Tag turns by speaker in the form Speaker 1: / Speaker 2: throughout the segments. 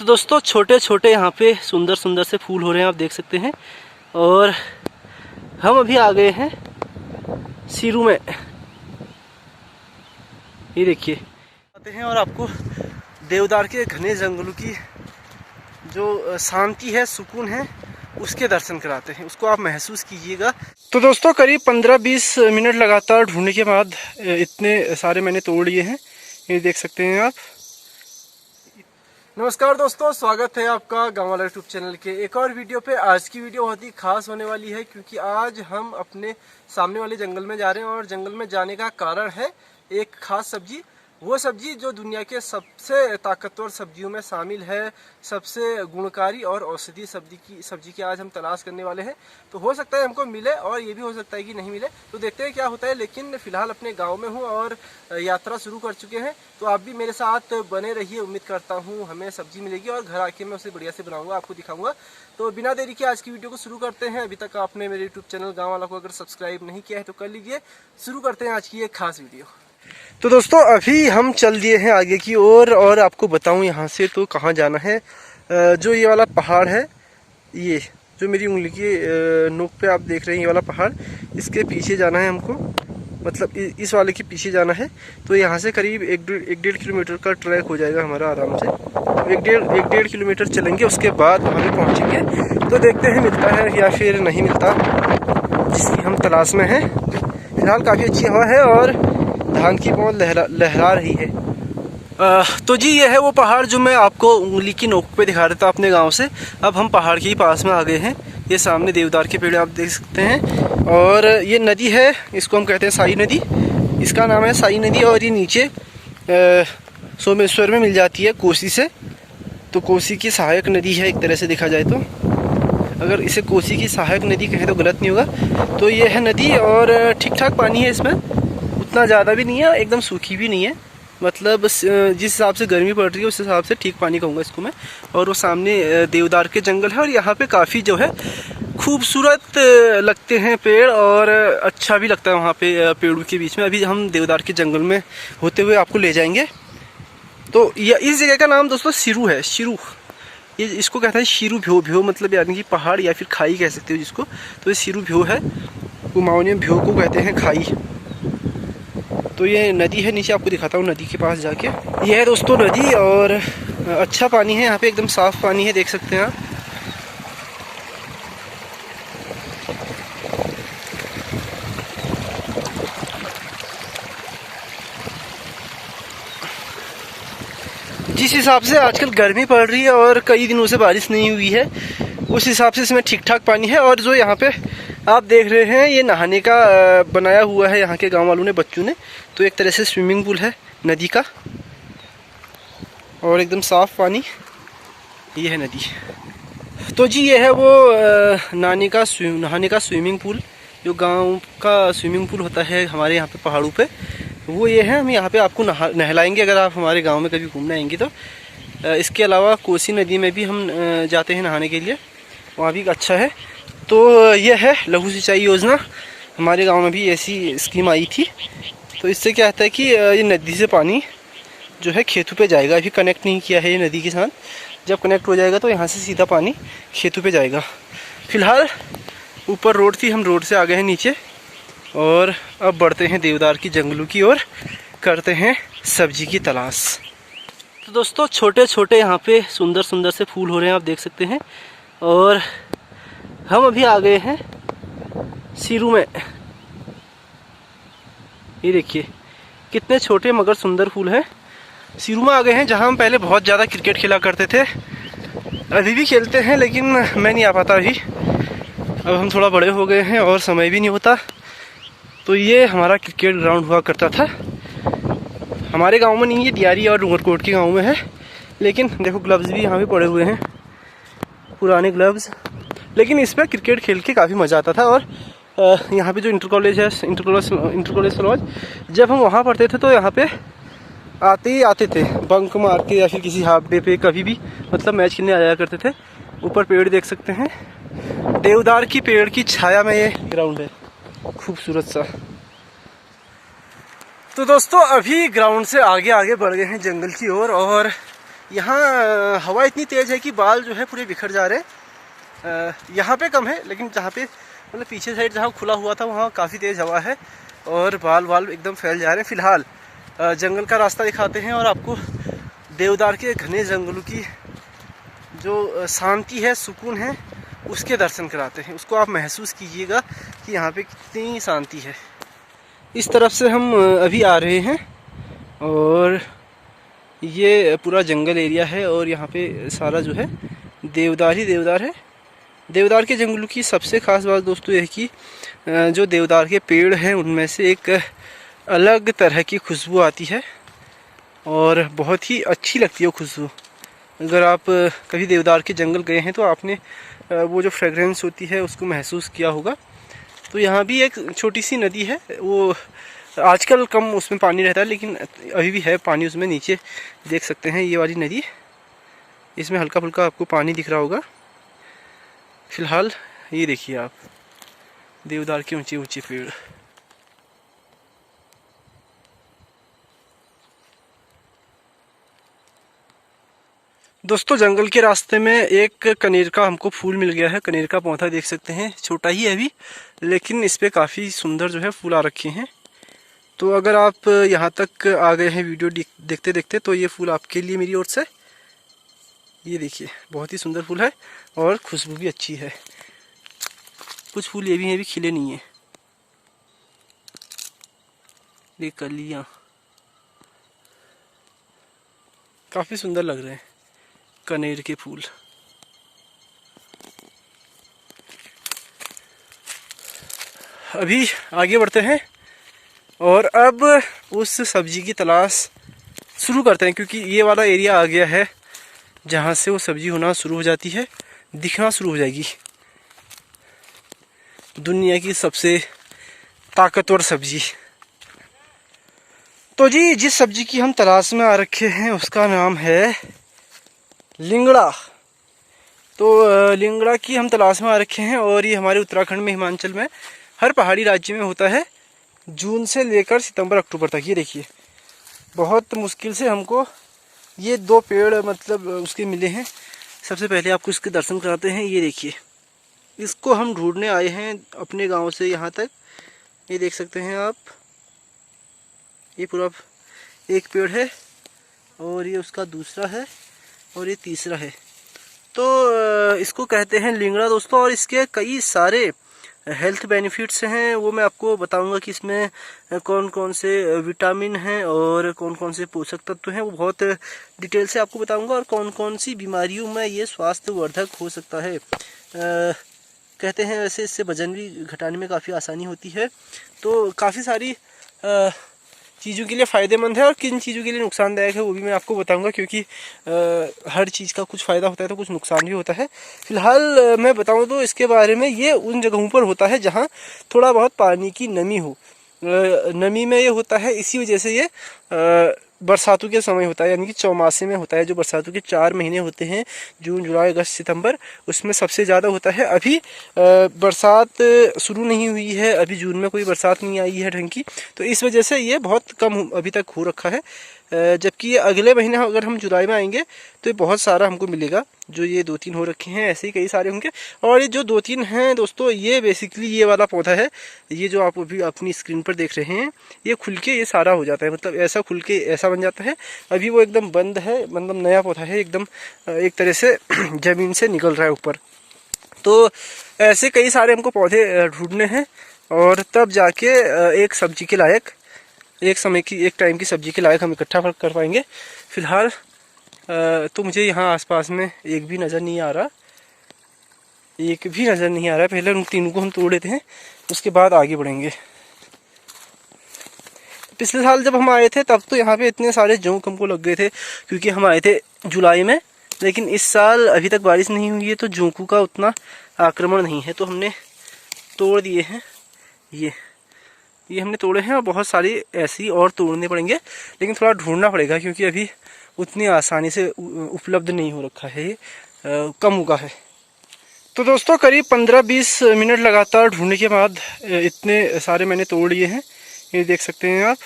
Speaker 1: तो दोस्तों छोटे छोटे यहाँ पे सुंदर सुंदर से फूल हो रहे हैं, आप देख सकते हैं। और हम अभी आ गए हैं सीरू में। ये देखिए आते हैं और आपको देवदार के घने जंगलों की जो शांति है, सुकून है, उसके दर्शन कराते हैं। उसको आप महसूस कीजिएगा। तो दोस्तों करीब 15-20 मिनट लगातार ढूंढने के बाद इतने सारे मैंने तोड़ लिए हैं। ये देख सकते हैं आप। नमस्कार दोस्तों, स्वागत है आपका गाँव वाला यूट्यूब चैनल के एक और वीडियो पे। आज की वीडियो बहुत ही खास होने वाली है क्योंकि आज हम अपने सामने वाले जंगल में जा रहे हैं और जंगल में जाने का कारण है एक खास सब्जी। वो सब्जी जो दुनिया के सबसे ताकतवर सब्जियों में शामिल है, सबसे गुणकारी और औषधि सब्जी की आज हम तलाश करने वाले हैं। तो हो सकता है हमको मिले और ये भी हो सकता है कि नहीं मिले, तो देखते हैं क्या होता है। लेकिन फिलहाल अपने गांव में हूं और यात्रा शुरू कर चुके हैं, तो आप भी मेरे साथ बने रहिए। उम्मीद करता हूँ हमें सब्जी मिलेगी और घर आके मैं उसे बढ़िया से बनाऊंगा, आपको दिखाऊंगा। तो बिना देरी के आज की वीडियो को शुरू करते हैं। अभी तक आपने मेरे यूट्यूब चैनल गाँव वाला को अगर सब्सक्राइब नहीं किया है तो कर लीजिए। शुरू करते हैं आज की एक खास वीडियो। तो दोस्तों अभी हम चल दिए हैं आगे की ओर और आपको बताऊं यहाँ से तो कहाँ जाना है। जो ये वाला पहाड़ है, ये जो मेरी उंगली की नोक पे आप देख रहे हैं, ये वाला पहाड़, इसके पीछे जाना है हमको। मतलब इस वाले के पीछे जाना है। तो यहाँ से करीब एक डेढ़ किलोमीटर का ट्रैक हो जाएगा हमारा आराम से। एक डेढ़ किलोमीटर चलेंगे, उसके बाद वहाँ पे पहुँचेंगे। तो देखते हैं मिलता है या फिर नहीं मिलता जिसकी हम तलाश में हैं। फिलहाल काफ़ी अच्छी हवा है और धान की पौध लहरा रही है। तो जी ये है वो पहाड़ जो मैं आपको उंगली की नोक पे दिखा रहा था अपने गांव से। अब हम पहाड़ के ही पास में आ गए हैं। ये सामने देवदार के पेड़ आप देख सकते हैं और ये नदी है, इसको हम कहते हैं साई नदी। इसका नाम है साई नदी और ये नीचे सोमेश्वर में मिल जाती है कोसी से। तो कोसी की सहायक नदी है एक तरह से देखा जाए तो। अगर इसे कोसी की सहायक नदी कहें तो गलत नहीं होगा। तो ये है नदी और ठीक ठाक पानी है इसमें, उतना ज़्यादा भी नहीं है, एकदम सूखी भी नहीं है। मतलब जिस हिसाब से गर्मी पड़ रही है उस हिसाब से ठीक पानी कहूँगा इसको मैं। और वो सामने देवदार के जंगल है और यहाँ पे काफ़ी जो है खूबसूरत लगते हैं पेड़ और अच्छा भी लगता है वहाँ पे पेड़ों के बीच में। अभी हम देवदार के जंगल में होते हुए आपको ले जाएंगे। तो इस जगह का नाम दोस्तों सीरू है। सीरू, ये इसको कहते हैं सीरू भ्यो। भ्यो मतलब यानी कि पहाड़ या फिर खाई कह सकते हो जिसको। तो ये सीरू भ्यो है। कुमाऊनी में भ्यो को कहते हैं खाई। तो ये नदी है, नीचे आपको दिखाता हूँ नदी के पास जाके। ये है दोस्तों नदी और अच्छा पानी है यहाँ पे, एकदम साफ पानी है, देख सकते हैं आप। जिस हिसाब से आजकल गर्मी पड़ रही है और कई दिनों से बारिश नहीं हुई है, उस हिसाब से इसमें ठीक ठाक पानी है। और जो यहाँ पे आप देख रहे हैं ये नहाने का बनाया हुआ है यहाँ के गांव वालों ने, बच्चों ने। तो एक तरह से स्विमिंग पूल है नदी का और एकदम साफ पानी। ये है नदी। तो जी ये है वो नहाने का स्विमिंग पूल, जो गांव का स्विमिंग पूल होता है हमारे यहाँ पे पहाड़ों पे, वो ये है। हम यहाँ पे आपको नहलाएंगे अगर आप हमारे गाँव में कभी घूमने आएंगे तो। इसके अलावा कोसी नदी में भी हम जाते हैं नहाने के लिए, वहाँ भी अच्छा है। तो यह है लघु सिंचाई योजना। हमारे गांव में भी ऐसी स्कीम आई थी। तो इससे क्या होता है कि ये नदी से पानी जो है खेतों पे जाएगा। अभी कनेक्ट नहीं किया है ये नदी के साथ, जब कनेक्ट हो जाएगा तो यहाँ से सीधा पानी खेतों पे जाएगा। फिलहाल ऊपर रोड थी, हम रोड से आ गए हैं नीचे और अब बढ़ते हैं देवदार की जंगलों की ओर, करते हैं सब्जी की तलाश। तो दोस्तों छोटे छोटे यहाँ पे सुंदर सुंदर से फूल हो रहे हैं, आप देख सकते हैं। और हम अभी आ गए हैं सीरू में। ये देखिए कितने छोटे मगर सुंदर फूल हैं। सीरू में आ गए हैं जहाँ हम पहले बहुत ज़्यादा क्रिकेट खेला करते थे। अभी भी खेलते हैं लेकिन मैं नहीं आ पाता अभी। अब हम थोड़ा बड़े हो गए हैं और समय भी नहीं होता। तो ये हमारा क्रिकेट ग्राउंड हुआ करता था। हमारे गांव में नहीं, ये दियारी और डूंगरकोट के गांव में है। लेकिन देखो ग्लव्स भी यहाँ पे पड़े हुए हैं, पुराने ग्लव्स। लेकिन इस पर क्रिकेट खेल के काफ़ी मज़ा आता था। और यहाँ पे जो इंटर कॉलेज है, इंटर कॉलेज सलौज, जब हम वहाँ पढ़ते थे तो यहाँ पे आते थे बंक मार के या फिर किसी हाफ डे पे कभी भी, मतलब मैच खेलने आ जाया करते थे। ऊपर पेड़ देख सकते हैं, देवदार की पेड़ की छाया में ये ग्राउंड है, खूबसूरत सा। तो दोस्तों अभी ग्राउंड से आगे बढ़ गए हैं जंगल की ओर और यहाँ हवा इतनी तेज़ है कि बाल जो है पूरे बिखर जा रहे हैं। यहाँ पे कम है, लेकिन जहाँ पे मतलब पीछे साइड जहाँ खुला हुआ था वहाँ काफ़ी तेज़ हवा है और बाल एकदम फैल जा रहे हैं। फ़िलहाल जंगल का रास्ता दिखाते हैं और आपको देवदार के घने जंगलों की जो शांति है, सुकून है, उसके दर्शन कराते हैं। उसको आप महसूस कीजिएगा कि यहाँ पे कितनी शांति है। इस तरफ से हम अभी आ रहे हैं और ये पूरा जंगल एरिया है और यहाँ पे सारा जो है देवदार ही देवदार है। देवदार के जंगलों की सबसे ख़ास बात दोस्तों यह कि जो देवदार के पेड़ हैं उनमें से एक अलग तरह की खुशबू आती है और बहुत ही अच्छी लगती है वो खुशबू। अगर आप कभी देवदार के जंगल गए हैं तो आपने वो जो फ्रेगरेंस होती है उसको महसूस किया होगा। तो यहाँ भी एक छोटी सी नदी है, वो आजकल कम उसमें पानी रहता है लेकिन अभी भी है पानी उसमें। नीचे देख सकते हैं ये वाली नदी, इसमें हल्का फुल्का आपको पानी दिख रहा होगा। फ़िलहाल ये देखिए आप देवदार के ऊंचे ऊंचे पेड़। दोस्तों जंगल के रास्ते में एक कनेर का हमको फूल मिल गया है। कनेर का पौधा देख सकते हैं, छोटा ही है अभी, लेकिन इस पे काफ़ी सुंदर जो है फूल आ रखे हैं। तो अगर आप यहाँ तक आ गए हैं वीडियो देखते देखते तो ये फूल आपके लिए मेरी ओर से। ये देखिए बहुत ही सुंदर फूल है और खुशबू भी अच्छी है। कुछ फूल ये भी हैं, भी खिले नहीं है। ये कलियाँ काफ़ी सुंदर लग रहे हैं, कनेर के फूल। अभी आगे बढ़ते हैं और अब उस सब्जी की तलाश शुरू करते हैं, क्योंकि ये वाला एरिया आ गया है जहाँ से वो सब्जी होना शुरू हो जाती है, दिखना शुरू हो जाएगी। दुनिया की सबसे ताकतवर सब्जी। तो जी जिस सब्जी की हम तलाश में आ रखे हैं उसका नाम है लिंगड़ा। तो लिंगड़ा की हम तलाश में आ रखे हैं और ये हमारे उत्तराखंड में, हिमाचल में, हर पहाड़ी राज्य में होता है जून से लेकर सितंबर अक्टूबर तक। ये देखिए बहुत मुश्किल से हमको ये 2 पेड़ मतलब उसके मिले हैं। सबसे पहले आपको इसके दर्शन कराते हैं। ये देखिए इसको हम ढूंढने आए हैं अपने गांव से यहाँ तक। ये देख सकते हैं आप, ये पूरा एक पेड़ है और ये उसका दूसरा है और ये तीसरा है। तो इसको कहते हैं लिंगड़ा दोस्तों, और इसके कई सारे हेल्थ बेनिफिट्स हैं। वो मैं आपको बताऊंगा कि इसमें कौन कौन से विटामिन हैं और कौन कौन से पोषक तत्व हैं, वो बहुत डिटेल से आपको बताऊंगा। और कौन कौन सी बीमारियों में ये स्वास्थ्यवर्धक हो सकता है। कहते हैं वैसे इससे वजन भी घटाने में काफ़ी आसानी होती है। तो काफ़ी सारी चीज़ों के लिए फ़ायदेमंद है और किन चीज़ों के लिए नुकसानदायक है वो भी मैं आपको बताऊंगा, क्योंकि हर चीज़ का कुछ फ़ायदा होता है तो कुछ नुकसान भी होता है। फ़िलहाल मैं बताऊं तो इसके बारे में, ये उन जगहों पर होता है जहां थोड़ा बहुत पानी की नमी हो। नमी में ये होता है, इसी वजह से ये बरसातों के समय होता है, यानी कि चौमासे में होता है। जो बरसातों के 4 महीने होते हैं, जून, जुलाई, अगस्त, सितंबर, उसमें सबसे ज़्यादा होता है। अभी बरसात शुरू नहीं हुई है, अभी जून में कोई बरसात नहीं आई है ढंग की, तो इस वजह से ये बहुत कम अभी तक हो रखा है। जबकि ये अगले महीने अगर हम जुलाई में आएंगे तो ये बहुत सारा हमको मिलेगा। जो ये 2-3 हो रखे हैं ऐसे ही कई सारे होंगे। और ये जो 2-3 हैं दोस्तों, ये बेसिकली ये वाला पौधा है, ये जो आप अभी अपनी स्क्रीन पर देख रहे हैं, ये खुल के ये सारा हो जाता है, मतलब ऐसा खुल के ऐसा बन जाता है। अभी वो एकदम बंद है, मतलब नया पौधा है, एकदम एक तरह से ज़मीन से निकल रहा है ऊपर। तो ऐसे कई सारे हमको पौधे ढूंढने हैं और तब जाके एक सब्जी के लायक, एक समय की, एक टाइम की सब्जी के लायक हम इकट्ठा कर पाएंगे। फिलहाल तो मुझे यहाँ आसपास में एक भी नज़र नहीं आ रहा, एक भी नज़र नहीं आ रहा है। पहले उन तीनों को हम तोड़ लेते हैं, उसके बाद आगे बढ़ेंगे। पिछले साल जब हम आए थे तब तो यहाँ पे इतने सारे जोंक हमको लग गए थे, क्योंकि हम आए थे जुलाई में। लेकिन इस साल अभी तक बारिश नहीं हुई है तो जोंकों का उतना आक्रमण नहीं है, तो हमने तोड़ दिए हैं। ये हमने तोड़े हैं और बहुत सारी ऐसी और तोड़ने पड़ेंगे, लेकिन थोड़ा ढूंढना पड़ेगा क्योंकि अभी उतनी आसानी से उपलब्ध नहीं हो रखा है, कम उगा है। तो दोस्तों करीब 15-20 मिनट लगातार ढूंढने के बाद इतने सारे मैंने तोड़ लिए हैं। ये देख सकते हैं आप,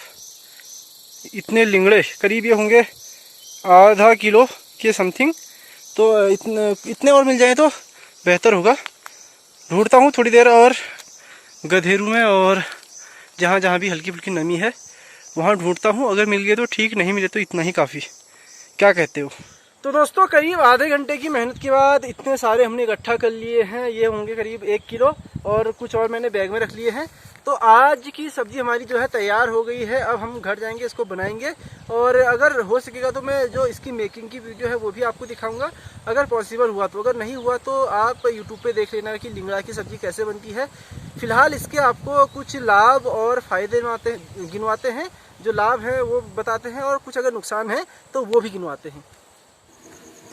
Speaker 1: इतने लिंगड़े, करीब ये होंगे आधा किलो के समथिंग। तो इतने और मिल जाए तो बेहतर होगा। ढूंढता हूँ थोड़ी देर और गधेरू में, और जहाँ जहाँ भी हल्की फुल्की नमी है वहाँ ढूंढता हूँ। अगर मिल गए तो ठीक, नहीं मिले तो इतना ही काफ़ी। क्या कहते हो? तो दोस्तों करीब आधे घंटे की मेहनत के बाद इतने सारे हमने इकट्ठा कर लिए हैं। ये होंगे करीब 1 किलो, और कुछ और मैंने बैग में रख लिए हैं। तो आज की सब्ज़ी हमारी जो है तैयार हो गई है। अब हम घर जाएंगे, इसको बनाएंगे, और अगर हो सकेगा तो मैं जो इसकी मेकिंग की वीडियो है वो भी आपको दिखाऊंगा, अगर पॉसिबल हुआ तो। अगर नहीं हुआ तो आप यूट्यूब पे देख लेना कि लिंगड़ा की सब्ज़ी कैसे बनती है। फिलहाल इसके आपको कुछ लाभ और फ़ायदे गिनवाते हैं। जो लाभ है वो बताते हैं, और कुछ अगर नुकसान है तो वो भी गिनवाते हैं।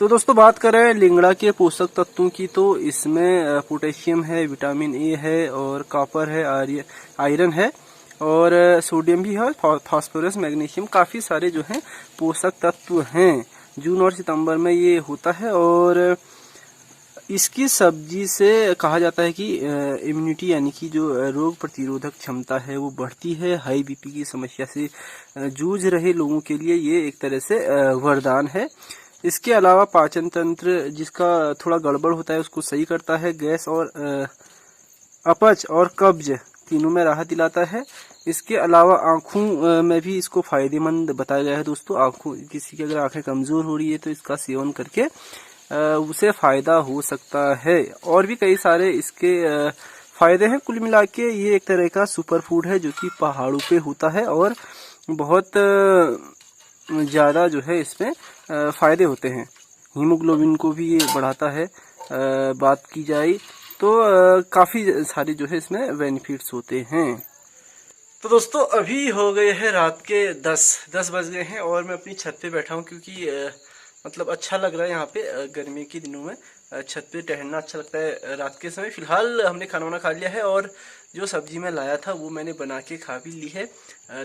Speaker 1: तो दोस्तों बात करें लिंगड़ा के पोषक तत्वों की, तो इसमें पोटेशियम है, विटामिन ए है, और कॉपर है, आयरन है, और सोडियम भी है, फास्फोरस, मैग्नीशियम, काफ़ी सारे जो हैं पोषक तत्व हैं। जून और सितंबर में ये होता है, और इसकी सब्जी से कहा जाता है कि इम्यूनिटी यानी कि जो रोग प्रतिरोधक क्षमता है वो बढ़ती है। हाई बीपी की समस्या से जूझ रहे लोगों के लिए ये एक तरह से वरदान है। इसके अलावा पाचन तंत्र जिसका थोड़ा गड़बड़ होता है उसको सही करता है। गैस और अपच और कब्ज तीनों में राहत दिलाता है। इसके अलावा आँखों में भी इसको फायदेमंद बताया गया है दोस्तों। आँखों, किसी की अगर आंखें कमज़ोर हो रही है तो इसका सेवन करके उसे फ़ायदा हो सकता है। और भी कई सारे इसके फ़ायदे हैं। कुल मिला के ये एक तरह का सुपर फूड है जो कि पहाड़ों पे होता है, और बहुत ज़्यादा जो है इसमें फ़ायदे होते हैं। हीमोग्लोबिन को भी ये बढ़ाता है। बात की जाए तो काफ़ी सारे जो है इसमें बेनिफिट्स होते हैं। तो दोस्तों अभी हो गए हैं रात के 10 बज गए हैं, और मैं अपनी छत पे बैठा हूँ, क्योंकि मतलब अच्छा लग रहा है यहाँ पे। गर्मी के दिनों में छत पे टहलना अच्छा लगता है रात के समय। फ़िलहाल हमने खाना वाना खा लिया है, और जो सब्ज़ी मैं लाया था वो मैंने बना के खा भी ली है,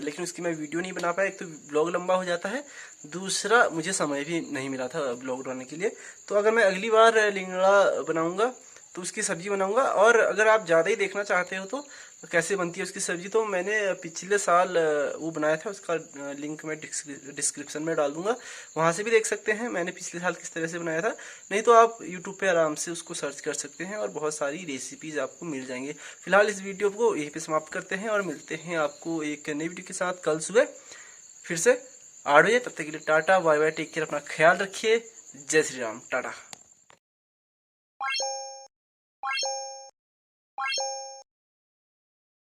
Speaker 1: लेकिन उसकी मैं वीडियो नहीं बना पाया। एक तो ब्लॉग लंबा हो जाता है, दूसरा मुझे समय भी नहीं मिला था ब्लॉग बनाने के लिए। तो अगर मैं अगली बार लिंगड़ा बनाऊँगा तो उसकी सब्ज़ी बनाऊँगा। और अगर आप ज़्यादा ही देखना चाहते हो तो कैसे बनती है उसकी सब्ज़ी, तो मैंने पिछले साल वो बनाया था, उसका लिंक मैं डिस्क्रिप्शन में डाल दूंगा, वहाँ से भी देख सकते हैं मैंने पिछले साल किस तरह से बनाया था। नहीं तो आप यूट्यूब पे आराम से उसको सर्च कर सकते हैं, और बहुत सारी रेसिपीज़ आपको मिल जाएंगे। फिलहाल इस वीडियो को यहीं पे समाप्त करते हैं, और मिलते हैं आपको एक नई वीडियो के साथ कल सुबह फिर से 8 बजे। तब तक के लिए tata bye bye, take care, अपना ख्याल रखिए। जय श्री राम, टाटा।